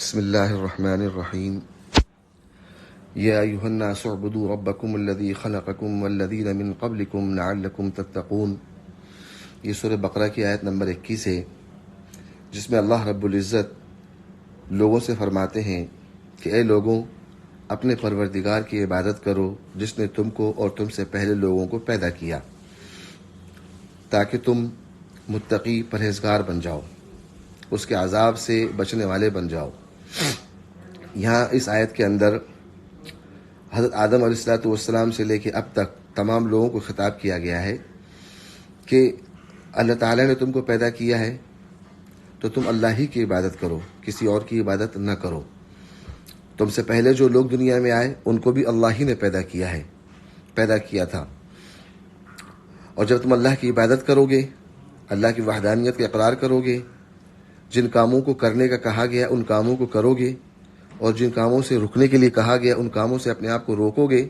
بسم الله الرحمن الرحيم يا أيها الناس اعبدوا ربكم الذي خلقكم والذين من قبلكم لعلكم تتقون. یہ سورہ بقرہ کی آیت نمبر 21 ہے، جس میں اللہ رب العزت لوگوں سے فرماتے ہیں کہ اے لوگوں، اپنے پروردگار کی عبادت کرو جس نے تم کو اور تم سے پہلے لوگوں کو پیدا کیا، تاکہ تم متقی پرہیزگار بن جاؤ، اس کے عذاب سے بچنے والے بن جاؤ۔ یہاں اس آیت کے اندر حضرت آدم علیہ السلام سے لے کے اب تک تمام لوگوں کو خطاب کیا گیا ہے کہ اللہ تعالیٰ نے تم کو پیدا کیا ہے تو تم اللہ ہی کی عبادت کرو، کسی اور کی عبادت نہ کرو۔ تم سے پہلے جو لوگ دنیا میں آئے ان کو بھی اللہ ہی نے پیدا کیا تھا، اور جب تم اللہ کی عبادت کرو گے، اللہ کی وحدانیت کا اقرار کرو گے، جن کاموں کو کرنے کا کہا گیا ان کاموں کو کرو گے، اور جن کاموں سے رکنے کے لیے کہا گیا ان کاموں سے اپنے آپ کو روکو گے،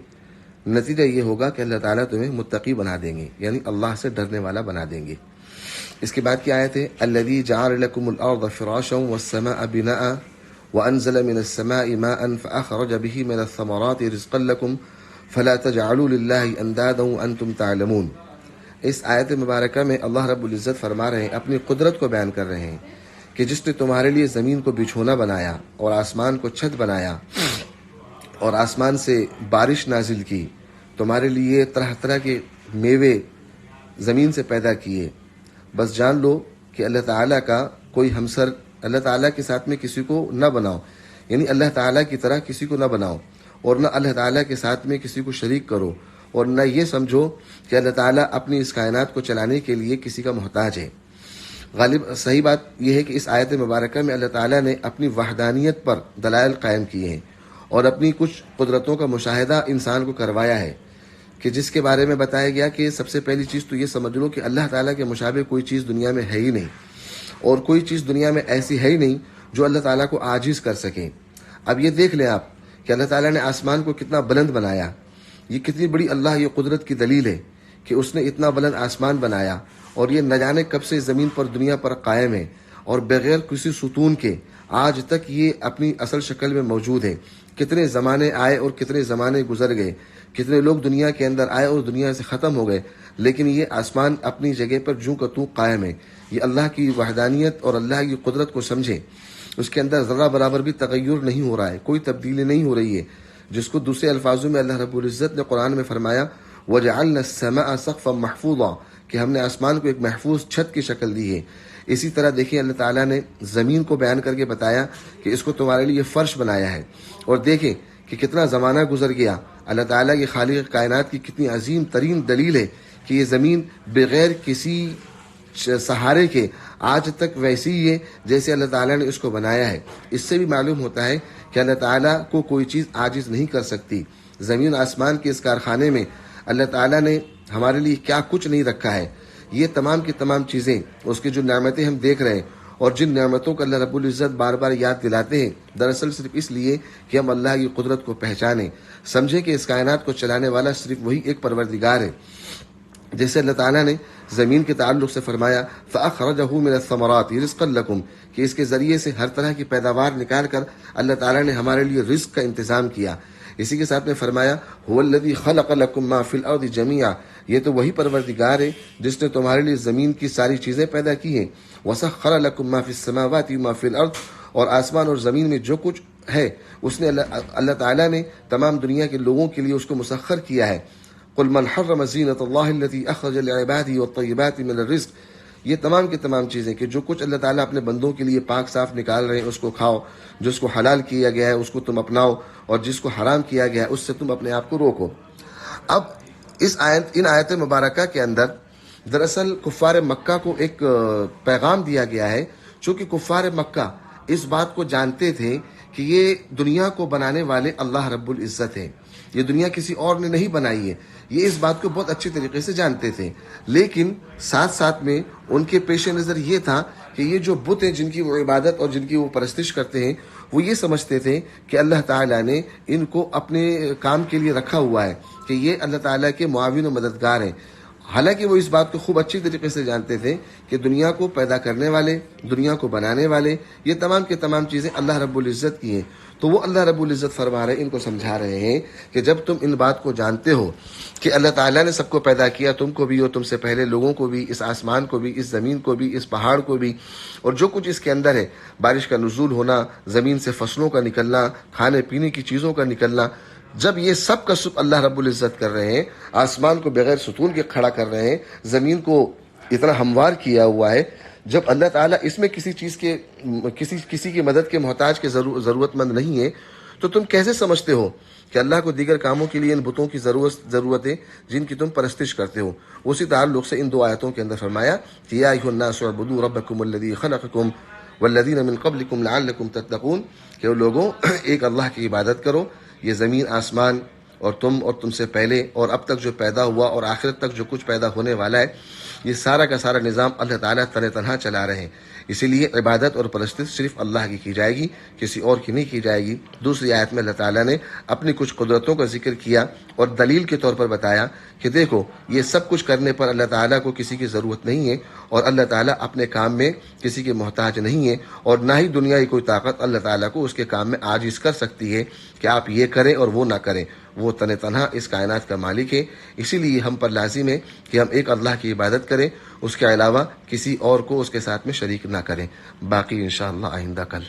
نتیجہ یہ ہوگا کہ اللہ تعالیٰ تمہیں متقی بنا دیں گے، یعنی اللہ سے ڈرنے والا بنا دیں گے۔ اس کے بعد کی آیت ہے الذی جعل لکم الارض فراشا والسماء بناء وانزل من السماء ماء فاخرج به من الثمرات رزقا لکم فلا تجعلوا للہ اندادا وانتم تعلمون۔ اس آیت مبارکہ میں اللہ رب العزت فرما رہے ہیں، اپنی قدرت کو بیان کر رہے ہیں کہ جس نے تمہارے لیے زمین کو بچھونا بنایا اور آسمان کو چھت بنایا اور آسمان سے بارش نازل کی، تمہارے لیے طرح طرح کے میوے زمین سے پیدا کیے، بس جان لو کہ اللہ تعالیٰ کا کوئی ہمسر، اللہ تعالیٰ کے ساتھ میں کسی کو نہ بناؤ، یعنی اللہ تعالیٰ کی طرح کسی کو نہ بناؤ، اور نہ اللہ تعالیٰ کے ساتھ میں کسی کو شریک کرو، اور نہ یہ سمجھو کہ اللہ تعالیٰ اپنی اس کائنات کو چلانے کے لیے کسی کا محتاج ہے۔ غالب صحیح بات یہ ہے کہ اس آیت مبارکہ میں اللہ تعالیٰ نے اپنی وحدانیت پر دلائل قائم کیے ہیں اور اپنی کچھ قدرتوں کا مشاہدہ انسان کو کروایا ہے، کہ جس کے بارے میں بتایا گیا کہ سب سے پہلی چیز تو یہ سمجھ لو کہ اللہ تعالیٰ کے مشابہ کوئی چیز دنیا میں ہے ہی نہیں، اور کوئی چیز دنیا میں ایسی ہے ہی نہیں جو اللہ تعالیٰ کو عاجز کر سکے۔ اب یہ دیکھ لیں آپ کہ اللہ تعالیٰ نے آسمان کو کتنا بلند بنایا، یہ کتنی بڑی اللہ یہ قدرت کی دلیل ہے کہ اس نے اتنا بلند آسمان بنایا، اور یہ نہ جانے کب سے زمین پر دنیا پر قائم ہے، اور بغیر کسی ستون کے آج تک یہ اپنی اصل شکل میں موجود ہے۔ کتنے زمانے آئے اور کتنے زمانے گزر گئے، کتنے لوگ دنیا کے اندر آئے اور دنیا سے ختم ہو گئے، لیکن یہ آسمان اپنی جگہ پر جوں کا توں قائم ہے۔ یہ اللہ کی وحدانیت اور اللہ کی قدرت کو سمجھے، اس کے اندر ذرہ برابر بھی تغیر نہیں ہو رہا ہے، کوئی تبدیلی نہیں ہو رہی ہے، جس کو دوسرے الفاظوں میں اللہ رب العزت نے قرآن میں فرمایا وَجَعَلْنَا السَّمَاءَ سَقْفًا مَحْفُوظًا، کہ ہم نے آسمان کو ایک محفوظ چھت کی شکل دی ہے۔ اسی طرح دیکھیں اللہ تعالیٰ نے زمین کو بیان کر کے بتایا کہ اس کو تمہارے لیے فرش بنایا ہے، اور دیکھیں کہ کتنا زمانہ گزر گیا، اللہ تعالیٰ کی خالق کائنات کی کتنی عظیم ترین دلیل ہے کہ یہ زمین بغیر کسی سہارے کے آج تک ویسی ہی ہے جیسے اللہ تعالیٰ نے اس کو بنایا ہے۔ اس سے بھی معلوم ہوتا ہے کہ اللہ تعالیٰ کو کوئی چیز عاجز نہیں کر سکتی۔ زمین آسمان کے اس کارخانے میں اللہ تعالیٰ نے ہمارے لیے کیا کچھ نہیں رکھا ہے، یہ تمام کی تمام چیزیں، اس کی جو نعمتیں ہم دیکھ رہے ہیں، اور جن نعمتوں کو اللہ رب العزت بار بار یاد دلاتے ہیں، دراصل صرف اس لیے کہ ہم اللہ کی قدرت کو پہچانیں، سمجھیں کہ اس کائنات کو چلانے والا صرف وہی ایک پروردگار ہے۔ جیسے اللہ تعالیٰ نے زمین کے تعلق سے فرمایا فَأَخْرَجَهُ مِنَ الثَّمَرَاتِ رِزْقًا لَكُمْ، کہ اس کے ذریعے سے ہر طرح کی پیداوار نکال کر اللہ تعالیٰ نے ہمارے لیے رزق کا انتظام کیا۔ اسی کے ساتھ میں فرمایا هُوَ الَّذِي خَلَقَ لَكُم مَّا فِي الْأَرْضِ جَمِيعًا، یہ تو وہی پروردگار ہے جس نے تمہارے لیے زمین کی ساری چیزیں پیدا کی ہیں۔ وَسَخَّرَ لَكُم مَّا فِي السَّمَاوَاتِ وَمَا فِي الْأَرْضِ، اور آسمان اور زمین میں جو کچھ ہے اس نے اللہ تعالیٰ نے تمام دنیا کے لوگوں کے لیے اس کو مسخر کیا ہے۔ قُلْ مَنْ حَرَّمَ زِينَةَ اللَّهِ الَّتِي أَخْرَجَ لِعِبَادِهِ وَالطَّيِّبَاتِ مِنَ الرِّزْقِ، یہ تمام کی تمام چیزیں کہ جو کچھ اللہ تعالیٰ اپنے بندوں کے لیے پاک صاف نکال رہے ہیں اس کو کھاؤ، جس کو حلال کیا گیا ہے اس کو تم اپناؤ، اور جس کو حرام کیا گیا ہے اس سے تم اپنے آپ کو روکو۔ اب ان آیت مبارکہ کے اندر دراصل کفار مکہ کو ایک پیغام دیا گیا ہے، چونکہ کفار مکہ اس بات کو جانتے تھے کہ یہ دنیا کو بنانے والے اللہ رب العزت ہیں، یہ دنیا کسی اور نے نہیں بنائی ہے، یہ اس بات کو بہت اچھی طریقے سے جانتے تھے، لیکن ساتھ ساتھ میں ان کے پیش نظر یہ تھا کہ یہ جو بت ہیں جن کی وہ عبادت اور جن کی وہ پرستش کرتے ہیں، وہ یہ سمجھتے تھے کہ اللہ تعالیٰ نے ان کو اپنے کام کے لیے رکھا ہوا ہے، کہ یہ اللہ تعالیٰ کے معاون و مددگار ہیں۔ حالانکہ وہ اس بات کو خوب اچھی طریقے سے جانتے تھے کہ دنیا کو پیدا کرنے والے، دنیا کو بنانے والے، یہ تمام کے تمام چیزیں اللہ رب العزت کی ہیں. تو وہ اللہ رب العزت فرما رہے ہیں، ان کو سمجھا رہے ہیں کہ جب تم ان بات کو جانتے ہو کہ اللہ تعالیٰ نے سب کو پیدا کیا، تم کو بھی اور تم سے پہلے لوگوں کو بھی، اس آسمان کو بھی، اس زمین کو بھی، اس پہاڑ کو بھی، اور جو کچھ اس کے اندر ہے، بارش کا نزول ہونا، زمین سے فصلوں کا نکلنا، کھانے پینے کی چیزوں کا نکلنا، جب یہ سب کا سب اللہ رب العزت کر رہے ہیں، آسمان کو بغیر ستون کے کھڑا کر رہے ہیں، زمین کو اتنا ہموار کیا ہوا ہے، جب اللہ تعالیٰ اس میں کسی چیز کے کسی کی مدد کے محتاج کے ضرورت مند نہیں ہے، تو تم کیسے سمجھتے ہو کہ اللہ کو دیگر کاموں کے لیے ان بتوں کی ضرورت ہے جن کی تم پرستش کرتے ہو؟ اسی تعلق سے ان دو آیتوں کے اندر فرمایا کہ یا ایھا الناس اعبدوا ربکم الذی خلقکم والذین من قبلکم لعلکم تتقون، کہ لوگوں ایک اللہ کی عبادت کرو. یہ زمین آسمان اور تم سے پہلے اور اب تک جو پیدا ہوا اور آخرت تک جو کچھ پیدا ہونے والا ہے، یہ سارا کا سارا نظام اللہ تعالیٰ تنہا چلا رہے ہیں. اسی لیے عبادت اور پرستش صرف اللہ کی جائے گی، کسی اور کی نہیں کی جائے گی. دوسری آیت میں اللہ تعالیٰ نے اپنی کچھ قدرتوں کا ذکر کیا اور دلیل کے طور پر بتایا کہ دیکھو یہ سب کچھ کرنے پر اللہ تعالیٰ کو کسی کی ضرورت نہیں ہے، اور اللہ تعالیٰ اپنے کام میں کسی کے محتاج نہیں ہے، اور نہ ہی دنیا کی کوئی طاقت اللہ تعالیٰ کو اس کے کام میں عاجز کر سکتی ہے کہ آپ یہ کریں اور وہ نہ کریں. وہ تنہا اس کائنات کا مالک ہے. اسی لیے ہم پر لازم ہے کہ ہم ایک اللہ کی عبادت کریں، اس کے علاوہ کسی اور کو اس کے ساتھ میں شریک نہ کریں. باقی انشاءاللہ آئندہ کل.